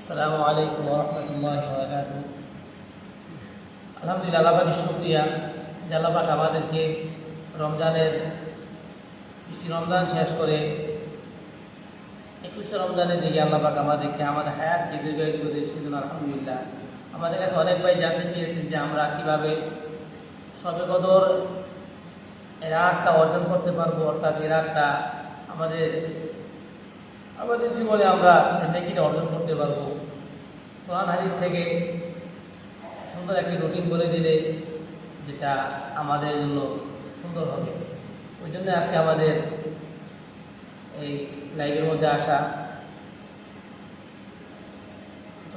আসসালামু আলাইকুম ওয়া রাহমাতুল্লাহি ওয়া বারাকাতুহু। আলহামদুলিল্লাহ, আল্লাহ পাকের শুকরিয়া যে আল্লাহ পাক আমাদেরকে রমজানের রমজান শেষ করে 21 রমজানের দিকে আল্লাহ পাক আমাদেরকে আমাদের হায়াতকে দীর্ঘায়িত করে দিয়েছেন। আলহামদুলিল্লাহ, আমাদের কাছে অনেক ভাই জানতে চেয়েছেন যে আমরা কিভাবে শবে কদর এর রাতটা অর্জন করতে পারবো, অর্থাৎ এর রাতটা আমাদের জীবনে আমরা নেকিটা অর্জন করতে পারবো। কোরআন হাদিস থেকে সুন্দর একটি রুটিন বলে দিলে যেটা আমাদের জন্য সুন্দর হবে, ওই জন্য আজকে আমাদের এই লাইভের মধ্যে আসা।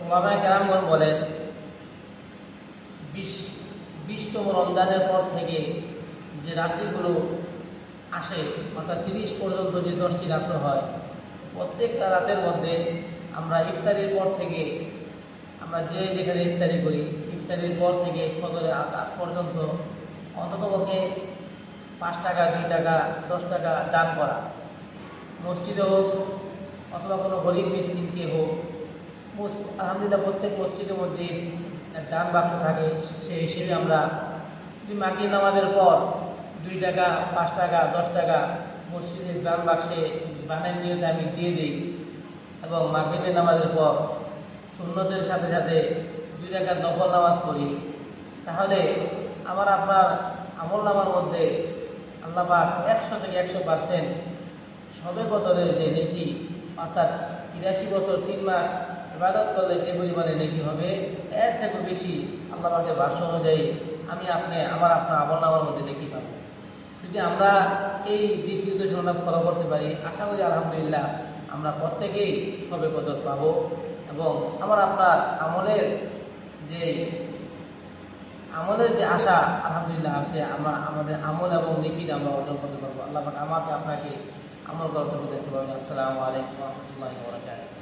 ওলামায়ে কেরামগণ বলেন 20তম রমজানের পর থেকে যে রাত্রিগুলো আসে, অর্থাৎ 30 পর্যন্ত যে 10টি রাত্র হয়, প্রত্যেকটা রাতের মধ্যে আমরা ইফতারির পর থেকে আমরা যেখানে ইফতারি করি, ইফতারির পর থেকে ফজরের আগ পর্যন্ত অন্ততপক্ষে 5 টাকা, 2 টাকা, 10 টাকা দান করা, মসজিদে হোক অথবা কোনো গরিব মিসকিনকে হোক। আলহামদুলিল্লাহ, প্রত্যেক মসজিদের মধ্যে দান বাক্স থাকে। সেই হিসেবে আমরা যদি মাগরিব নামাজের পর 2 টাকা, 5 টাকা, 10 টাকা মসজিদের দান বাক্সে বানের নিয়তে আমি দিয়ে দিই এবং মাগরিবের নামাজের পর সুন্নতের সাথে সাথে 2 টাকার নফল নামাজ পড়ি, তাহলে আমার আপনার আমল নামার মধ্যে আল্লাহ পাক 100 থেকে 100% শবে কদরের যে নেকি, অর্থাৎ 83 বছর 3 মাস ইবাদত করলে যে পরিমাণে নেকি হবে, এর থেকে বেশি আল্লাহ পাকের ভাষ্য অনুযায়ী আমার আপনার আমল নামার মধ্যে নেকি পাবো। যদি আমরা এই দিক নির্দেশনা ফলো করতে পারি, আশা করি আলহামদুলিল্লাহ আমরা প্রত্যেকেই শবে কদর পাবো এবং আমার আপনার আমলের যে আশা, আলহামদুলিল্লাহ আমরা আমাদের আমল এবং নেকিটা আমরা অর্জন করতে পারবো। আল্লাহ পাক আমাকে আপনাকে আমল করতে পারবেন। আসসালামু আলাইকুম ওয়া রাহমাতুল্লাহি ওয়া বারাকাতুহু।